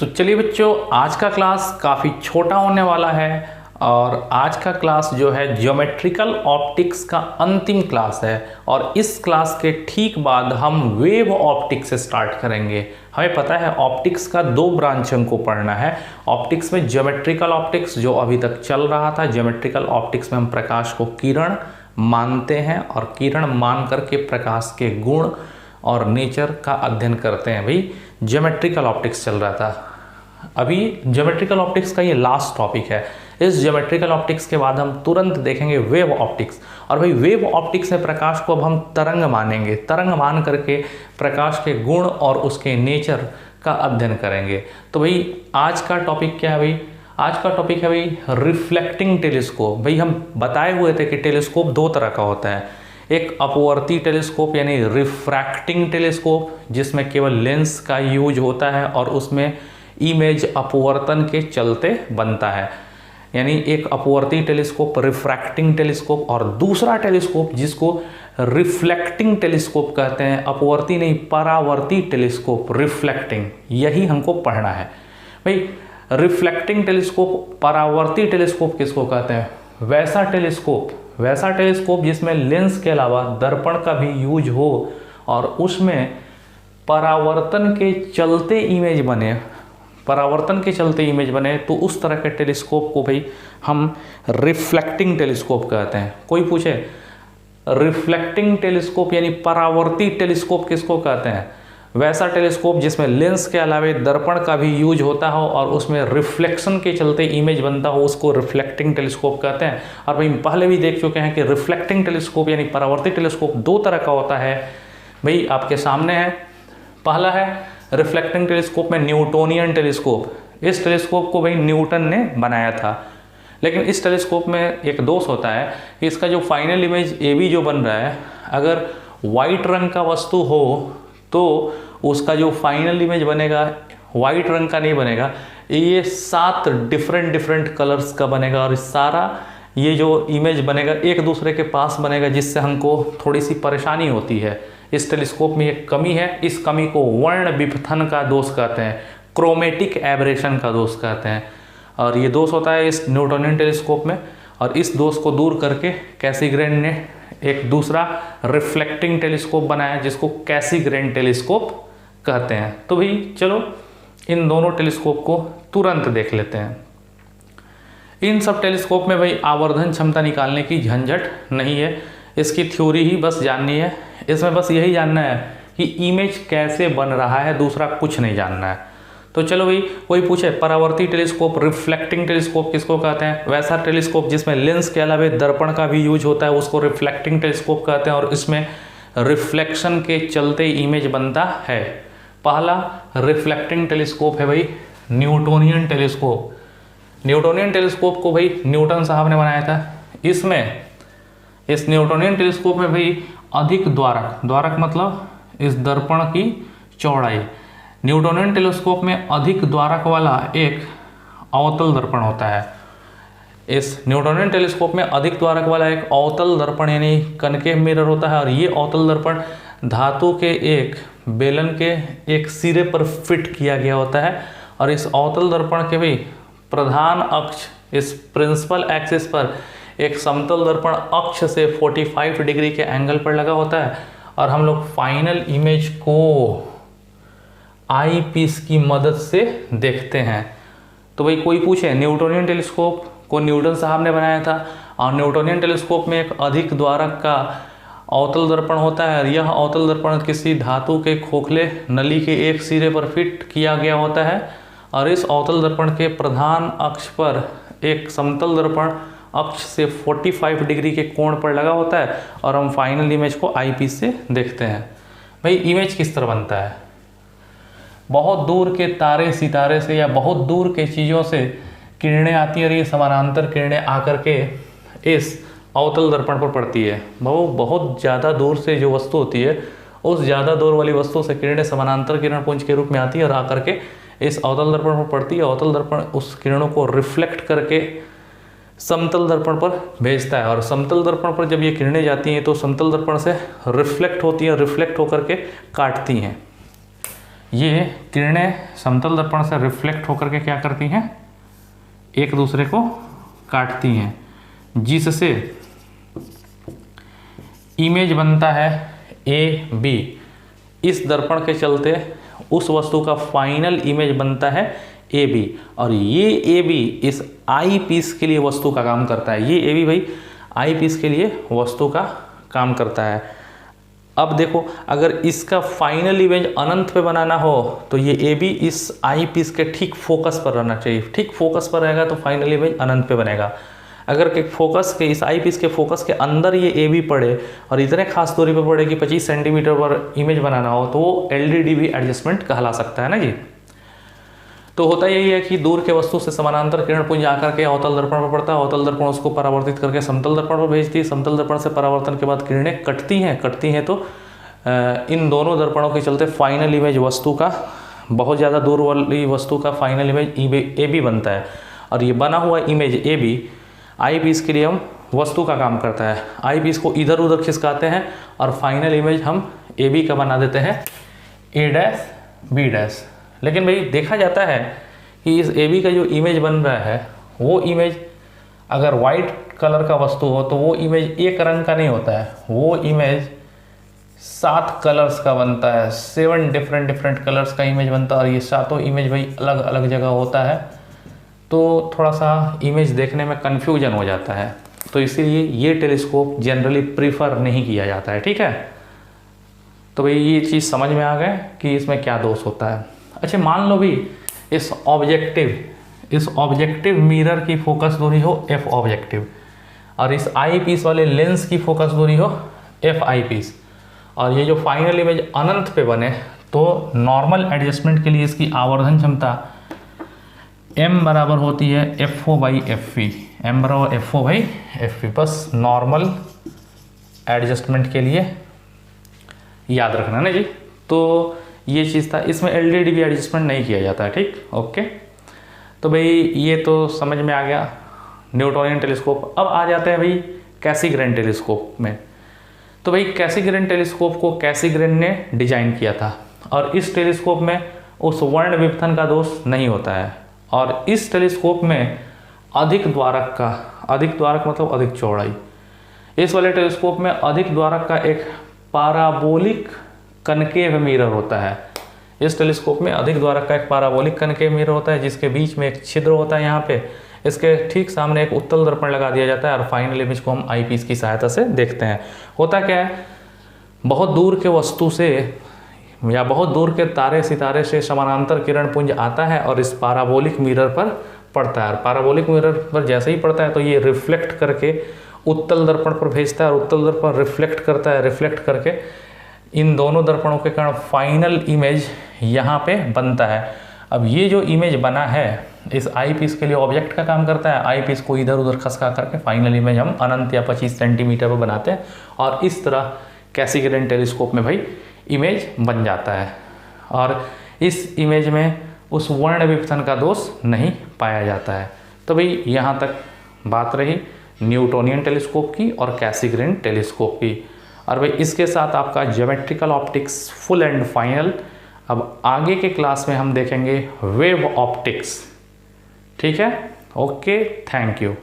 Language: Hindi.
तो चलिए बच्चों, आज का क्लास काफ़ी छोटा होने वाला है और आज का क्लास जो है ज्योमेट्रिकल ऑप्टिक्स का अंतिम क्लास है। और इस क्लास के ठीक बाद हम वेव ऑप्टिक्स से स्टार्ट करेंगे। हमें पता है ऑप्टिक्स का दो ब्रांच हमको पढ़ना है। ऑप्टिक्स में ज्योमेट्रिकल ऑप्टिक्स जो अभी तक चल रहा था, ज्योमेट्रिकल ऑप्टिक्स में हम प्रकाश को किरण मानते हैं और किरण मान करके प्रकाश के गुण और नेचर का अध्ययन करते हैं। भाई ज्योमेट्रिकल ऑप्टिक्स चल रहा था, अभी ज्योमेट्रिकल ऑप्टिक्स का ये लास्ट टॉपिक है। इस ज्योमेट्रिकल ऑप्टिक्स के बाद हम तुरंत देखेंगे वेव ऑप्टिक्स। और भाई वेव ऑप्टिक्स में प्रकाश को अब हम तरंग मानेंगे, तरंग मान करके प्रकाश के गुण और उसके नेचर का अध्ययन करेंगे। तो भाई आज का टॉपिक क्या है भाई? आज का टॉपिक है भाई रिफ्लेक्टिंग टेलीस्कोप। भाई हम बताए हुए थे कि टेलीस्कोप दो तरह का होता है, एक अपवर्ती टेलीस्कोप यानी रिफ्रैक्टिंग टेलीस्कोप जिसमें केवल लेंस का यूज होता है और उसमें इमेज अपवर्तन के चलते बनता है, यानी एक अपवर्ती टेलीस्कोप रिफ्रैक्टिंग टेलीस्कोप। और दूसरा टेलीस्कोप जिसको रिफ्लेक्टिंग टेलीस्कोप कहते हैं, अपवर्ती नहीं परावर्ती टेलीस्कोप, रिफ्लेक्टिंग, यही हमको पढ़ना है। भाई रिफ्लेक्टिंग टेलीस्कोप, परावर्ती टेलीस्कोप किसको कहते हैं? वैसा टेलीस्कोप जिसमें लेंस के अलावा दर्पण का भी यूज हो और उसमें परावर्तन के चलते इमेज बने, तो उस तरह के टेलीस्कोप को भाई हम रिफ्लेक्टिंग टेलीस्कोप कहते हैं। कोई पूछे रिफ्लेक्टिंग टेलीस्कोप यानी परावर्ती टेलीस्कोप किसको कहते हैं? वैसा टेलीस्कोप जिसमें लेंस के अलावा दर्पण का भी यूज होता हो और उसमें रिफ्लेक्शन के चलते इमेज बनता हो, उसको रिफ्लेक्टिंग टेलीस्कोप कहते हैं। और भाई पहले भी देख चुके हैं कि रिफ्लेक्टिंग टेलीस्कोप यानी परावर्ती टेलीस्कोप दो तरह का होता है। भाई आपके सामने है, पहला है रिफ्लेक्टिंग टेलीस्कोप में न्यूटोनियन टेलीस्कोप। इस टेलीस्कोप को भाई न्यूटन ने बनाया था, लेकिन इस टेलीस्कोप में एक दोष होता है कि इसका जो फाइनल इमेज ए बी जो बन रहा है, अगर वाइट रंग का वस्तु हो तो उसका जो फाइनल इमेज बनेगा वाइट रंग का नहीं बनेगा, ये 7 डिफरेंट कलर्स का बनेगा और सारा ये जो इमेज बनेगा एक दूसरे के पास बनेगा, जिससे हमको थोड़ी सी परेशानी होती है। इस टेलीस्कोप में एक कमी है, इस कमी को वर्ण विपथन का दोष कहते हैं, क्रोमेटिक एबरेशन का दोष कहते हैं। और ये दोष होता है इस न्यूटोनियन टेलीस्कोप में, और इस दोष को दूर करके कैसीग्रेन ने एक दूसरा रिफ्लेक्टिंग टेलीस्कोप बनाया जिसको कैसीग्रेन टेलीस्कोप कहते हैं। तो भाई चलो इन दोनों टेलीस्कोप को तुरंत देख लेते हैं। इन सब टेलीस्कोप में भाई आवर्धन क्षमता निकालने की झंझट नहीं है, इसकी थ्योरी ही बस जाननी है। इसमें बस यही जानना है कि इमेज कैसे बन रहा है, दूसरा कुछ नहीं जानना है। तो चलो भाई, कोई पूछे परावर्ती टेलीस्कोप रिफ्लेक्टिंग टेलीस्कोप किसको कहते हैं? वैसा टेलीस्कोप जिसमें लेंस के अलावा दर्पण का भी यूज होता है उसको रिफ्लेक्टिंग टेलीस्कोप कहते हैं और इसमें रिफ्लेक्शन के चलते इमेज बनता है। पहला रिफ्लेक्टिंग टेलीस्कोप है भाई न्यूटोनियन टेलीस्कोप। न्यूटोनियन टेलीस्कोप को भाई न्यूटन साहब ने बनाया था। इस न्यूटोनियन टेलीस्कोप में भाई अधिक द्वारक मतलब इस दर्पण की चौड़ाई, न्यूटोनियन टेलीस्कोप में अधिक द्वारक वाला एक अवतल दर्पण होता है। इस न्यूटोनियन टेलीस्कोप में अधिक द्वारक वाला एक अवतल दर्पण यानी कनकेव मिरर होता है, और ये अवतल दर्पण धातु के एक बेलन के एक सिरे पर फिट किया गया होता है। और इस अवतल दर्पण के भी प्रधान अक्ष, इस प्रिंसिपल एक्सिस पर एक समतल दर्पण अक्ष से 45 डिग्री के एंगल पर लगा होता है। और हम लोग फाइनल इमेज को आई पीस की मदद से देखते हैं। तो भाई कोई पूछे न्यूटोनियन टेलीस्कोप को न्यूटन साहब ने बनाया था, और न्यूटोनियन टेलीस्कोप में एक अधिक द्वारक का अवतल दर्पण होता है। यह अवतल दर्पण किसी धातु के खोखले नली के एक सिरे पर फिट किया गया होता है, और इस अवतल दर्पण के प्रधान अक्ष पर एक समतल दर्पण अक्ष से 45 डिग्री के कोण पर लगा होता है, और हम फाइनल इमेज को आई पीस से देखते हैं। भाई इमेज किस तरह बनता है? बहुत दूर के तारे सितारे से या बहुत दूर के चीज़ों से किरणें आती हैं और ये समानांतर किरणें आकर के इस अवतल दर्पण पर पड़ती है। बहुत ज़्यादा दूर से जो वस्तु होती है उस ज़्यादा दूर वाली वस्तु से किरणें समानांतर किरण पुंज के रूप में आती है और आकर के इस अवतल दर्पण पर पड़ती है। अवतल दर्पण उस किरणों को रिफ्लेक्ट करके समतल दर्पण पर भेजता है, और समतल दर्पण पर जब ये किरणें जाती हैं तो समतल दर्पण से रिफ्लेक्ट होती हैं, रिफ्लेक्ट होकर के काटती हैं। ये किरणें समतल दर्पण से रिफ्लेक्ट होकर के क्या करती हैं, एक दूसरे को काटती हैं, जिससे इमेज बनता है ए बी। इस दर्पण के चलते उस वस्तु का फाइनल इमेज बनता है ए बी, और ये ए बी इस आई पीस के लिए वस्तु का काम करता है। ये ए बी भाई आई पीस के लिए वस्तु का काम करता है। अब देखो, अगर इसका फाइनल इमेज अनंत पे बनाना हो तो ये ए बी इस आई पीस के ठीक फोकस पर रहना चाहिए। ठीक फोकस पर रहेगा तो फाइनल इमेज अनंत पे बनेगा। अगर के फोकस के इस आई पीस के फोकस के अंदर ये ए बी पड़े और इतने खास दूरी पर पड़े कि 25 सेंटीमीटर पर इमेज बनाना हो तो वो LDDB एडजस्टमेंट कहला सकता है ना जी। तो होता यही है कि दूर के वस्तु से समानांतर किरण पुंज आकर के अवतल दर्पण पर पड़ता है, अवतल दर्पण उसको परावर्तित करके समतल दर्पण पर भेजती है, समतल दर्पण से परावर्तन के बाद किरणें कटती हैं तो इन दोनों दर्पणों के चलते फाइनल इमेज वस्तु का, बहुत ज़्यादा दूर वाली वस्तु का फाइनल इमेज ए बी बनता है। और ये बना हुआ image A B I piece के लिए हम वस्तु का काम करता है। आई पीस को इधर उधर खिसकाते हैं और फाइनल इमेज हम ए बी का बना देते हैं ए डैश बी डैश। लेकिन भाई देखा जाता है कि इस ए बी का जो इमेज बन रहा है वो इमेज अगर वाइट कलर का वस्तु हो तो वो इमेज एक रंग का नहीं होता है, वो इमेज 7 कलर्स का बनता है, 7 डिफरेंट कलर्स का इमेज बनता है। और ये सातों इमेज भाई अलग अलग जगह होता है, तो थोड़ा सा इमेज देखने में कन्फ्यूजन हो जाता है। तो इसीलिए ये टेलीस्कोप जनरली प्रीफर नहीं किया जाता है। ठीक है, तो भाई ये चीज़ समझ में आ गए कि इसमें क्या दोष होता है। अच्छा, मान लो भी इस ऑब्जेक्टिव मिरर की फोकस दूरी हो एफ ऑब्जेक्टिव और इस आई पीस वाले लेंस की फोकस दूरी हो एफ आई पीस, और ये जो फाइनल इमेज अनंत पे बने तो नॉर्मल एडजस्टमेंट के लिए इसकी आवर्धन क्षमता m बराबर होती है FO बाई FV, m बराबर FO बाई FV। बस नॉर्मल एडजस्टमेंट के लिए याद रखना ना जी। तो ये चीज़ था, इसमें LDDB एडजस्टमेंट नहीं किया जाता है। ठीक, ओके। तो भाई ये तो समझ में आ गया न्यूटोनियन टेलीस्कोप। अब आ जाते हैं भाई कैसिग्रेन टेलीस्कोप में। तो भाई कैसिग्रेन टेलीस्कोप को कैसिग्रेन ने डिजाइन किया था, और इस टेलीस्कोप में उस वर्ण विपथन का दोष नहीं होता है। और इस टेलीस्कोप में अधिक द्वारक मतलब अधिक चौड़ाई। इस वाले टेलीस्कोप में अधिक द्वारक का एक पाराबोलिक कनकेव मिरर होता है। इस टेलीस्कोप में अधिक द्वारक का एक पाराबोलिक कनकेव मिरर होता है, जिसके बीच में एक छिद्र होता है। यहाँ पे इसके ठीक सामने एक उत्तल दर्पण लगा दिया जाता है और फाइनल इमेज को हम आई पीस की सहायता से देखते हैं। होता क्या है, बहुत दूर के वस्तु से या बहुत दूर के तारे सितारे से समानांतर किरण पुंज आता है और इस पाराबोलिक मिरर पर पड़ता है। पाराबोलिक मिरर पर जैसे ही पड़ता है तो ये रिफ्लेक्ट करके उत्तल दर्पण पर भेजता है और उत्तल दर्पण रिफ्लेक्ट करता है। रिफ्लेक्ट करके इन दोनों दर्पणों के कारण फाइनल इमेज यहाँ पे बनता है। अब ये जो इमेज बना है इस आई पीस के लिए ऑब्जेक्ट का काम करता है। आई पीस को इधर उधर खसका करके फाइनल इमेज हम अनंत या 25 सेंटीमीटर पर बनाते हैं, और इस तरह कैसिग्रेन टेलीस्कोप में भाई इमेज बन जाता है। और इस इमेज में उस वर्ण विपथन का दोष नहीं पाया जाता है। तो भाई यहाँ तक बात रही न्यूटोनियन टेलीस्कोप की और कैसिग्रेन टेलीस्कोप की। और भाई इसके साथ आपका geometrical optics full and final. अब आगे के क्लास में हम देखेंगे वेव ऑप्टिक्स। ठीक है, ओके, थैंक यू।